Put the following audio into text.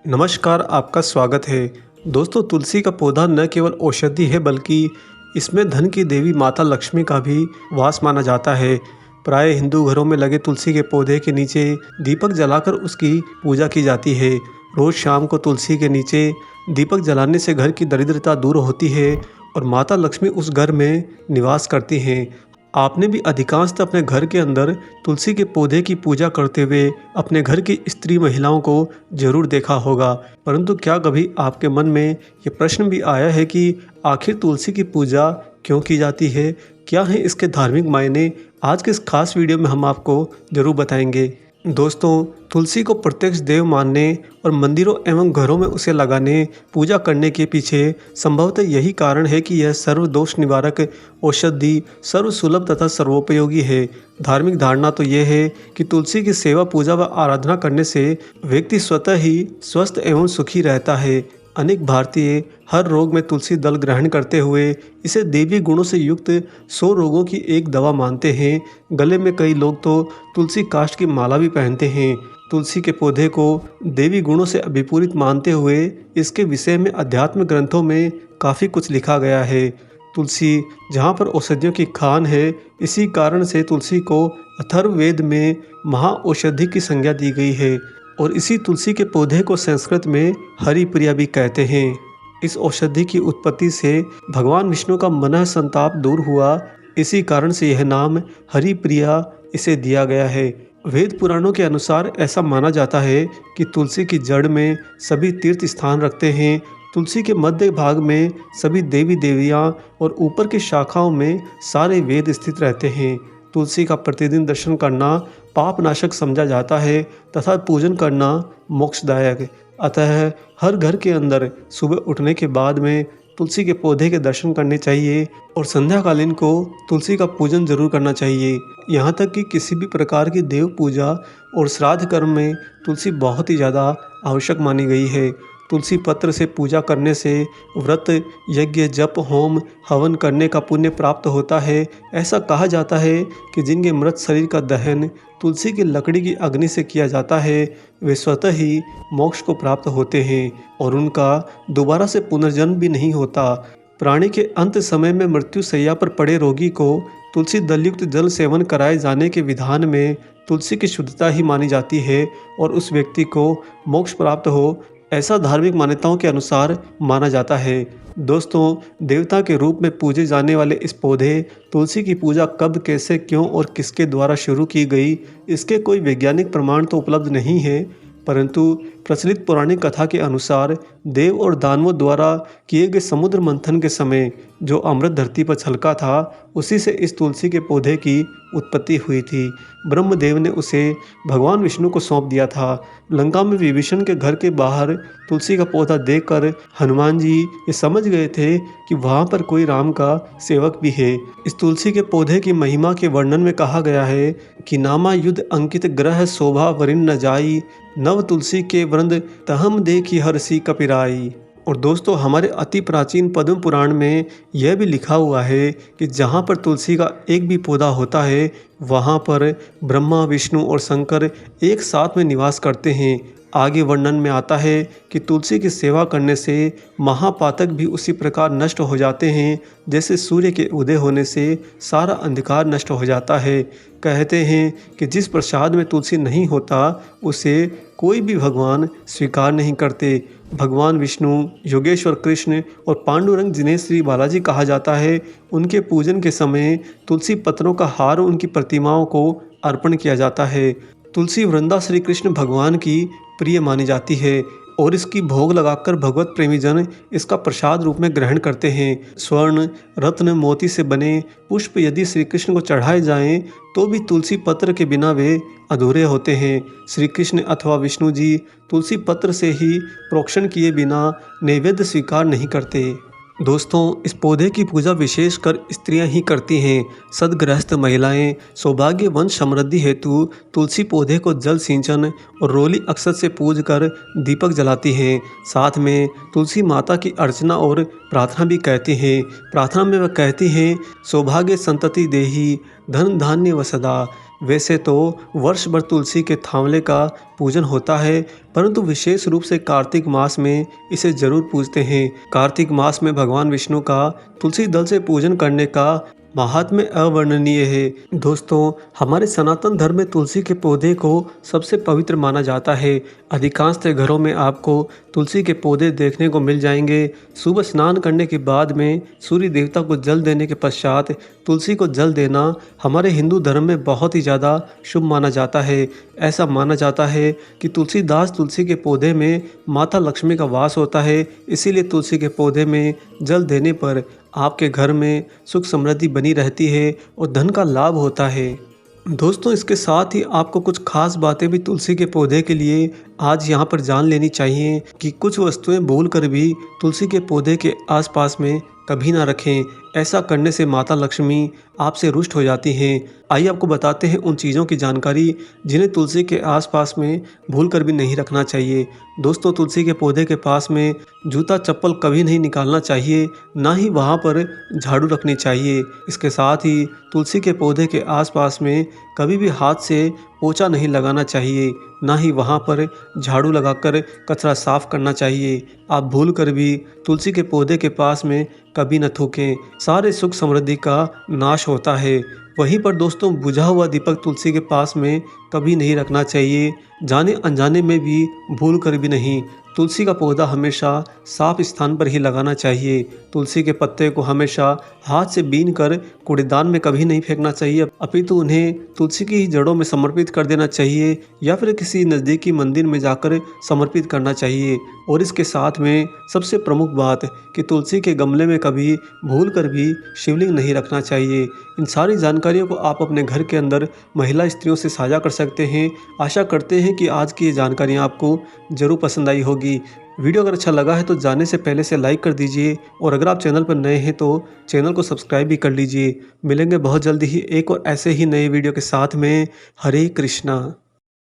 नमस्कार, आपका स्वागत है। दोस्तों, तुलसी का पौधा न केवल औषधि है बल्कि इसमें धन की देवी माता लक्ष्मी का भी वास माना जाता है। प्राय हिंदू घरों में लगे तुलसी के पौधे के नीचे दीपक जलाकर उसकी पूजा की जाती है। रोज़ शाम को तुलसी के नीचे दीपक जलाने से घर की दरिद्रता दूर होती है और माता लक्ष्मी उस घर में निवास करती हैं। आपने भी अधिकांशतः अपने घर के अंदर तुलसी के पौधे की पूजा करते हुए अपने घर की स्त्री महिलाओं को जरूर देखा होगा। परंतु क्या कभी आपके मन में ये प्रश्न भी आया है कि आखिर तुलसी की पूजा क्यों की जाती है? क्या है इसके धार्मिक मायने? आज के इस खास वीडियो में हम आपको जरूर बताएंगे। दोस्तों, तुलसी को प्रत्यक्ष देव मानने और मंदिरों एवं घरों में उसे लगाने, पूजा करने के पीछे संभवतः यही कारण है कि यह सर्व दोष निवारक औषधि, सर्व सुलभ तथा सर्वोपयोगी है। धार्मिक धारणा तो यह है कि तुलसी की सेवा, पूजा व आराधना करने से व्यक्ति स्वतः ही स्वस्थ एवं सुखी रहता है। अनेक भारतीय हर रोग में तुलसी दल ग्रहण करते हुए इसे देवी गुणों से युक्त 100 रोगों की एक दवा मानते हैं। गले में कई लोग तो तुलसी काष्ठ की माला भी पहनते हैं। तुलसी के पौधे को देवी गुणों से अभिपूरित मानते हुए इसके विषय में अध्यात्म ग्रंथों में काफ़ी कुछ लिखा गया है। तुलसी जहाँ पर औषधियों की खान है, इसी कारण से तुलसी को अथर्ववेद में महाऔषधि की संज्ञा दी गई है और इसी तुलसी के पौधे को संस्कृत में हरिप्रिया भी कहते हैं। इस औषधि की उत्पत्ति से भगवान विष्णु का मन संताप दूर हुआ, इसी कारण से यह नाम हरिप्रिया इसे दिया गया है। वेद पुराणों के अनुसार ऐसा माना जाता है कि तुलसी की जड़ में सभी तीर्थ स्थान रखते हैं। तुलसी के मध्य भाग में सभी देवी देवियाँ और ऊपर की शाखाओं में सारे वेद स्थित रहते हैं। तुलसी का प्रतिदिन दर्शन करना पाप नाशक समझा जाता है तथा पूजन करना मोक्षदायक। अतः हर घर के अंदर सुबह उठने के बाद में तुलसी के पौधे के दर्शन करने चाहिए और संध्याकालीन को तुलसी का पूजन जरूर करना चाहिए। यहाँ तक कि किसी भी प्रकार की देव पूजा और श्राद्ध कर्म में तुलसी बहुत ही ज़्यादा आवश्यक मानी गई है। तुलसी पत्र से पूजा करने से व्रत, यज्ञ, जप, होम, हवन करने का पुण्य प्राप्त होता है। ऐसा कहा जाता है कि जिनके मृत शरीर का दहन तुलसी की लकड़ी की अग्नि से किया जाता है, वे स्वतः ही मोक्ष को प्राप्त होते हैं और उनका दोबारा से पुनर्जन्म भी नहीं होता। प्राणी के अंत समय में मृत्यु शैया पर पड़े रोगी को तुलसी दलयुक्त जल सेवन कराए जाने के विधान में तुलसी की शुद्धता ही मानी जाती है और उस व्यक्ति को मोक्ष प्राप्त हो, ऐसा धार्मिक मान्यताओं के अनुसार माना जाता है। दोस्तों, देवता के रूप में पूजे जाने वाले इस पौधे तुलसी की पूजा कब, कैसे, क्यों और किसके द्वारा शुरू की गई, इसके कोई वैज्ञानिक प्रमाण तो उपलब्ध नहीं है, परंतु प्रचलित पौराणिक कथा के अनुसार देव और दानवों द्वारा किए गए समुद्र मंथन के समय जो अमृत धरती पर छलका था, उसी से इस तुलसी के पौधे की उत्पत्ति हुई थी। ब्रह्मदेव ने उसे भगवान विष्णु को सौंप दिया था। लंका में विभीषण के घर के बाहर तुलसी का पौधा देखकर हनुमान जी ये समझ गए थे कि वहाँ पर कोई राम का सेवक भी है। इस तुलसी के पौधे की महिमा के वर्णन में कहा गया है कि नामा युद्ध अंकित ग्रह शोभा वरिन न जाई, नव तुलसी के वृंद तहम देखी हर्षि कपिराई। और दोस्तों, हमारे अति प्राचीन पद्म पुराण में यह भी लिखा हुआ है कि जहाँ पर तुलसी का एक भी पौधा होता है, वहाँ पर ब्रह्मा, विष्णु और शंकर एक साथ में निवास करते हैं। आगे वर्णन में आता है कि तुलसी की सेवा करने से महापातक भी उसी प्रकार नष्ट हो जाते हैं जैसे सूर्य के उदय होने से सारा अंधकार नष्ट हो जाता है। कहते हैं कि जिस प्रसाद में तुलसी नहीं होता, उसे कोई भी भगवान स्वीकार नहीं करते। भगवान विष्णु, योगेश्वर कृष्ण और पांडुरंग, जिन्हें श्री बालाजी कहा जाता है, उनके पूजन के समय तुलसी पत्रों का हार उनकी प्रतिमाओं को अर्पण किया जाता है। तुलसी वृंदा श्री कृष्ण भगवान की प्रिय मानी जाती है और इसकी भोग लगाकर भगवत प्रेमी जन इसका प्रसाद रूप में ग्रहण करते हैं। स्वर्ण, रत्न, मोती से बने पुष्प यदि श्री कृष्ण को चढ़ाए जाएं, तो भी तुलसी पत्र के बिना वे अधूरे होते हैं। श्री कृष्ण अथवा विष्णु जी तुलसी पत्र से ही प्रोक्षण किए बिना नैवेद्य स्वीकार नहीं करते। दोस्तों, इस पौधे की पूजा विशेषकर स्त्रियां ही करती हैं। सदगृहस्थ महिलाएं सौभाग्य, वंश समृद्धि हेतु तुलसी पौधे को जल सिंचन और रोली अक्षत से पूज कर दीपक जलाती हैं। साथ में तुलसी माता की अर्चना और प्रार्थना भी कहती हैं। प्रार्थना में वह कहती हैं, सौभाग्य संतति देहि, धन धान्य वसदा, वैसे तो वर्ष भर तुलसी के थांवले का पूजन होता है, परंतु विशेष रूप से कार्तिक मास में इसे जरूर पूजते हैं। कार्तिक मास में भगवान विष्णु का तुलसी दल से पूजन करने का महात्म्य अवर्णनीय है। दोस्तों, हमारे सनातन धर्म में तुलसी के पौधे को सबसे पवित्र माना जाता है। अधिकांशतः घरों में आपको तुलसी के पौधे देखने को मिल जाएंगे। सुबह स्नान करने के बाद में सूर्य देवता को जल देने के पश्चात तुलसी को जल देना हमारे हिंदू धर्म में बहुत ही ज़्यादा शुभ माना जाता है। ऐसा माना जाता है कि तुलसीदास तुलसी के पौधे में माता लक्ष्मी का वास होता है, इसीलिए तुलसी के पौधे में जल देने पर आपके घर में सुख समृद्धि बनी रहती है और धन का लाभ होता है। दोस्तों, इसके साथ ही आपको कुछ खास बातें भी तुलसी के पौधे के लिए आज यहाँ पर जान लेनी चाहिए कि कुछ वस्तुएं भूलकर भी तुलसी के पौधे के आसपास में कभी ना रखें। ऐसा करने से माता लक्ष्मी आपसे रुष्ट हो जाती हैं। आइए आपको बताते हैं उन चीज़ों की जानकारी जिन्हें तुलसी के आसपास में भूलकर भी नहीं रखना चाहिए। दोस्तों, तुलसी के पौधे के पास में जूता चप्पल कभी नहीं निकालना चाहिए, ना ही वहाँ पर झाड़ू रखनी चाहिए। इसके साथ ही तुलसी के पौधे के आसपास में कभी भी हाथ से पोछा नहीं लगाना चाहिए, ना ही वहाँ पर झाड़ू लगाकर कचरा साफ करना चाहिए। आप भूल कर भी तुलसी के पौधे के पास में कभी न थूकें, सारे सुख समृद्धि का नाश होता है। वहीं पर दोस्तों, बुझा हुआ दीपक तुलसी के पास में कभी नहीं रखना चाहिए, जाने अनजाने में भी भूल कर भी नहीं। तुलसी का पौधा हमेशा साफ स्थान पर ही लगाना चाहिए। तुलसी के पत्ते को हमेशा हाथ से बीन कर कूड़ेदान में कभी नहीं फेंकना चाहिए, अपितु उन्हें तुलसी की ही जड़ों में समर्पित कर देना चाहिए या फिर किसी नज़दीकी मंदिर में जाकर समर्पित करना चाहिए। और इसके साथ में सबसे प्रमुख बात कि तुलसी के गमले में कभी भूल कर भी शिवलिंग नहीं रखना चाहिए। इन सारी जानकारियों को आप अपने घर के अंदर महिला स्त्रियों से साझा कर सकते हैं। आशा करते हैं कि आज की ये जानकारियाँ आपको ज़रूर पसंद आई होगी। वीडियो अगर अच्छा लगा है तो जाने से पहले से लाइक कर दीजिए और अगर आप चैनल पर नए हैं तो चैनल को सब्सक्राइब भी कर लीजिए। मिलेंगे बहुत जल्दी ही एक और ऐसे ही नए वीडियो के साथ में। हरे कृष्णा।